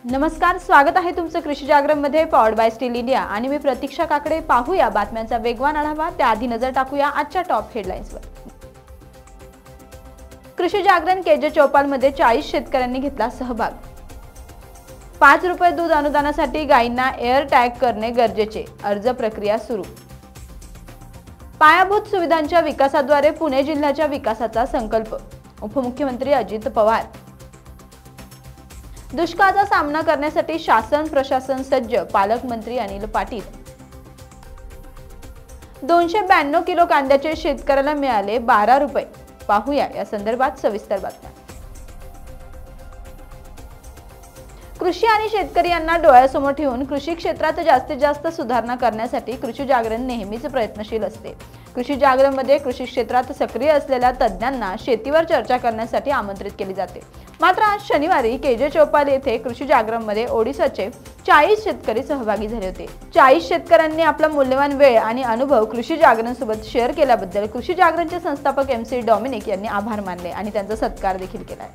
नमस्कार, स्वागत आहे तुमचं कृषी जागरण मध्ये पॉवर्ड बाय स्टील इंडिया आणि मी प्रतीक्षा काकडे। पाहूया बातम्यांचा वेगवान आढावा। त्याआधी नजर टाकूया आजच्या टॉप हेडलाईन्सवर। कृषी जागरण केजे चौपाल मध्ये 40 शेतकऱ्यांनी घेतला सहभाग। 5 रुपये दूध अनुदानासाठी गायींना एअर टॅग करणे गरजेचे, अर्ज प्रक्रिया सुरू। पायाभूत सुविधांच्या विकासाद्वारे पुणे जिल्ह्याच्या विकासाचा संकल्प, उपमुख्यमंत्री अजित पवार। दुष्काळाचा सामना करण्यासाठी शासन प्रशासन सज्ज, पालकमंत्री अनिल पाटील। 292 किलो कांद्याचे शेतकऱ्याला मिळाले 12 रुपये। पाहूया या संदर्भात सविस्तर बातम्या। कृषी आणि शेतकरी यांना डोळ्यासमोर ठेवून कृषी क्षेत्रात जास्तीत जास्त सुधारणा करण्यासाठी कृषी जागरण नेहमीच प्रयत्नशील असते। कृषी जागरण मध्ये कृषी क्षेत्रात सक्रिय असलेल्या तज्ञांना शेतीवर चर्चा करण्यासाठी आमंत्रित केले जाते। मात्र आज शनिवारी केजे चौपाल येथे कृषी जागरण मध्ये ओडिशाचे 40 शेतकरी सहभागी झाले होते। 40 शेतकऱ्यांनी आपला मूल्यवान वेळ आणि अनुभव कृषी जागरण सोबत शेअर केल्याबद्दल कृषी जागरणचे संस्थापक MC डॉमिनिक यांनी आभार मानले आणि त्यांचा सत्कार देखील केला।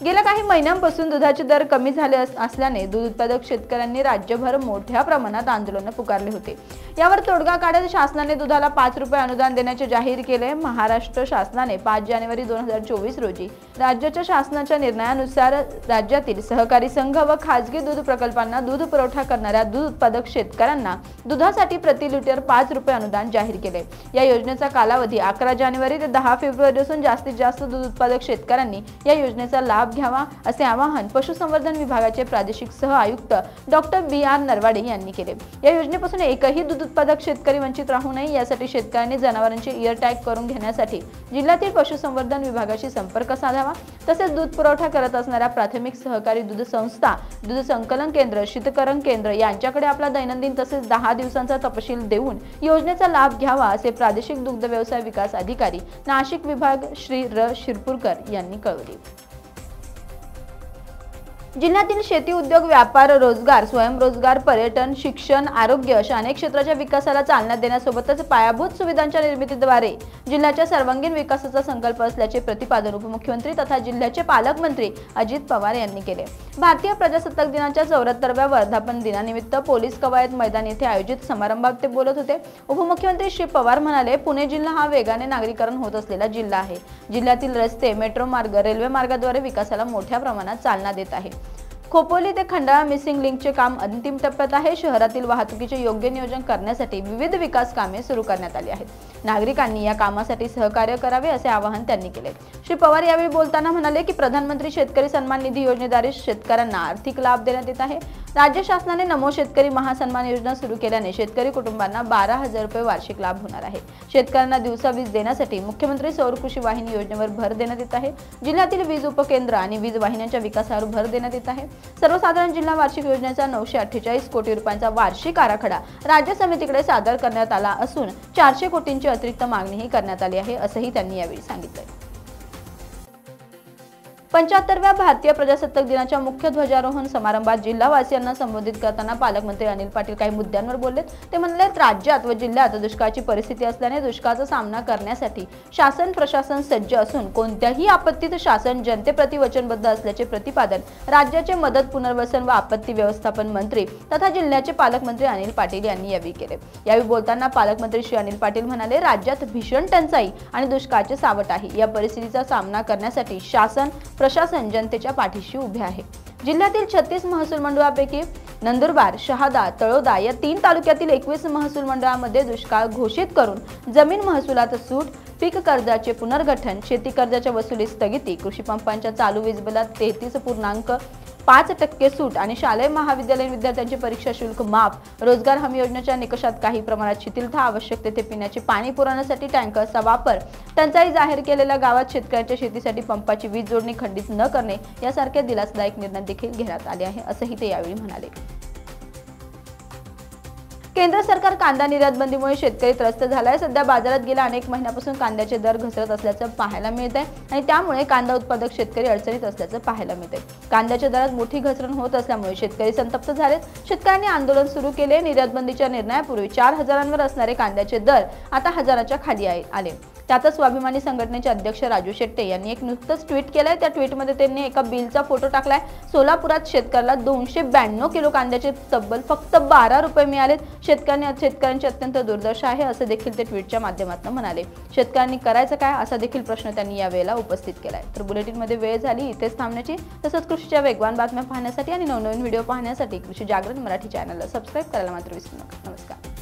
गेल्या काही महिन्यांपासून दुधाचे दर कमी झाले असल्याने दूध उत्पादक शेतकऱ्यांनी राज्यभर मोठ्या प्रमाणात आंदोलन पुकारले होते। यावर तोडगा काढत शासनाने दुधाला 5 रुपये अनुदान देण्याचे जाहीर केले। महाराष्ट्र शासनाने 5 जानेवारी 2024 रोजी राज्याच्या शासनाच्या निर्णयानुसार राज्यातील सहकारी संघ व खासगी दूध प्रकल्पांना दूध पुरवठा करणाऱ्या दूध उत्पादक शेतकऱ्यांना दुधासाठी प्रति लिटर 5 रुपये अनुदान जाहीर केले। या योजनेचा कालावधी 11 जानेवारी ते 10 फेब्रुवारी असून जास्तीत जास्त दूध उत्पादक शेतकऱ्यांनी या योजनेचा लाभ घ्यावा असे आवाहन पशुसंवर्धन विभागाचे प्रादेशिक सह आयुक्त डॉक्टर BR नरवाडे यांनी केले। या योजनेपासून एकही दूध उत्पादक शेतकरी वंचित राहू नये यासाठी शेतकऱ्यांनी जनावरांचे इयर टॅग करून घेण्यासाठी जिल्ह्यातील पशुसंवर्धन विभागाशी संपर्क साधावा। तसेच दूध पुरवठा करत असणाऱ्या प्राथमिक सहकारी दूध संस्था, दूध संकलन केंद्र, शीतकरण केंद्र यांच्याकडे आपला दैनंदिन तसेच 10 दिवसांचा तपशील देऊन योजनेचा लाभ घ्यावा असे प्रादेशिक दुग्ध व्यवसाय विकास अधिकारी नाशिक विभाग श्री र शिरपूरकर यांनी कळवले। जिल्ह्यातील शेती, उद्योग, व्यापार, रोजगार, स्वयंरोजगार, पर्यटन, शिक्षण, आरोग्य अशा अनेक क्षेत्राच्या विकासाला चालना देण्यासोबतच पायाभूत सुविधांच्या निर्मितीद्वारे जिल्ह्याच्या सर्वांगीण विकासाचा संकल्प असल्याचे प्रतिपादन उपमुख्यमंत्री तथा जिल्ह्याचे पालकमंत्री अजित पवार यांनी केले। भारतीय प्रजासत्ताक दिनाच्या 74व्या वर्धापन दिनानिमित्त पोलीस कवायत मैदान येथे आयोजित समारंभात ते बोलत होते। उपमुख्यमंत्री श्री पवार म्हणाले, पुणे जिल्हा हा वेगाने नागरीकरण होत असलेला जिल्हा आहे। जिल्ह्यातील रस्ते, मेट्रो मार्ग, रेल्वे मार्गाद्वारे विकासाला मोठ्या प्रमाणात चालना देत आहे। खोपोली ते खंडाळा मिसिंग लिंकचे काम अंतिम टप्प्यात आहे। शहरातील वाहतुकीचे योग्य नियोजन करण्यासाठी विविध विकास कामे सुरू करण्यात आली आहेत। नागरिकांनी या कामासाठी सहकार्य करावे असे आवाहन त्यांनी केले। श्री पवार यावेळी बोलताना म्हणाले की प्रधानमंत्री शेतकरी सन्मान निधी योजनेद्वारे शेतकऱ्यांना आर्थिक लाभ देण्यात येत आहे। राज्य शासनाने नमो शेतकरी महासन्मान योजना सुरू केल्याने शेतकरी कुटुंबांना 12,000 रुपये वार्षिक लाभ होणार आहे। शेतकऱ्यांना दिवसा वीज देण्यासाठी मुख्यमंत्री सौर कृषी वाहिनी योजनेवर भर देण्यात येत आहे। जिल्ह्यातील वीज उपकेंद्र आणि वीज वाहिन्यांच्या विकासावर भर देण्यात येत आहे। सर्वसाधारण जिल्हा वार्षिक योजनेचा 948 कोटी रुपयांचा वार्षिक आराखडा राज्य समितीकडे सादर करण्यात आला असून 400 कोटींची अतिरिक्त मागणीही करण्यात आली आहे असंही त्यांनी यावेळी सांगितले। 75व्या भारतीय प्रजासत्ताक दिनाच्या मुख्य ध्वजारोहण समारंभात जिल्हावासियांना संबोधित करताना पालकमंत्री अनिल पाटील काही मुद्द्यांवर बोलले। ते म्हणाले, राज्यात व जिल्ह्यात दुष्काळाची परिस्थिती असल्याने दुष्काळाचा सामना करण्यासाठी शासन प्रशासन सज्ज असून कोणत्याही आपत्तीत शासन जनतेप्रती वचनबद्ध असल्याचे प्रतिपादन राज्याचे मदत, पुनर्वसन व आपत्ती व्यवस्थापन मंत्री तथा जिल्ह्याचे पालकमंत्री अनिल पाटील यांनी यावेळी केले। यावेळी बोलताना पालकमंत्री श्री अनिल पाटील म्हणाले, राज्यात भीषण टंचाई आणि दुष्काळाचे सावट आहे। या परिस्थितीचा सामना करण्यासाठी शासन प्रशासन जनतेच्या पाठीशी उभे आहे। जिल्ह्यातील 36 महसूल मंडळापैकी नंदुरबार, शहादा, तळोदा या 3 तालुक्यातील 21 महसूल मंडळामध्ये दुष्काळ घोषित करून जमीन महसुलात सूट, पीक कर्जाचे पुनर्गठन, शेती कर्जाच्या वसुलीत स्थगिती, कृषी पंपांच्या चालू वीज बिलात 33.5% सूट आणि शालेय महाविद्यालयीन विद्यार्थ्यांचे परीक्षा शुल्क माफ, रोजगार हमी योजनेच्या निकषात काही प्रमाणात शिथिलता, आवश्यक तेथे पिण्याचे पाणी पुरवण्यासाठी टँकरचा वापर, टंचाई जाहीर केलेल्या गावात शेतकऱ्यांच्या शेतीसाठी पंपाची वीज जोडणी खंडित न करणे यासारखे दिलासादायक निर्णय देखील घेण्यात आले आहे असंही ते यावेळी म्हणाले। केंद्र सरकार कांदा निर्यात बंदीमुळे शेतकरी त्रस्त झालाय। सध्या बाजारात गेल्या अनेक महिन्यापासून कांद्याचे दर घसरत असल्याचं पाहायला मिळत आहे आणि त्यामुळे कांदा उत्पादक शेतकरी अडचणीत असल्याचं पाहायला मिळते। कांद्याच्या दरात मोठी घसरण होत असल्यामुळे शेतकरी संतप्त झालेत। शेतकऱ्यांनी आंदोलन सुरू केले। निर्यात बंदीच्या निर्णयापूर्वी 4,000 वर असणारे कांद्याचे दर आता 1,000च्या खाली आले। त्यातच स्वाभिमानी संघटनेचे अध्यक्ष राजू शेट्टे यांनी एक नुकतंच ट्विट केलंय। त्या ट्विटमध्ये त्यांनी एका बिलचा फोटो टाकलाय। सोलापुरात शेतकऱ्याला 292 किलो कांद्याचे तब्बल फक्त 12 रुपये मिळालेत। शेतकऱ्यांची अत्यंत दुर्दशा आहे असे देखील ते ट्विटच्या माध्यमातून म्हणाले। शेतकऱ्यांनी करायचं काय असा देखील प्रश्न त्यांनी यावेळेला उपस्थित केलाय। तर बुलेटिनमध्ये वेळ झाली इथेच थांबण्याची। तसंच कृषीच्या वेगवान बातम्या पाहण्यासाठी आणि नवनवीन व्हिडिओ पाहण्यासाठी कृषी जागरण मराठी चॅनलला सबस्क्राइब करायला मात्र विसरू नका। नमस्कार।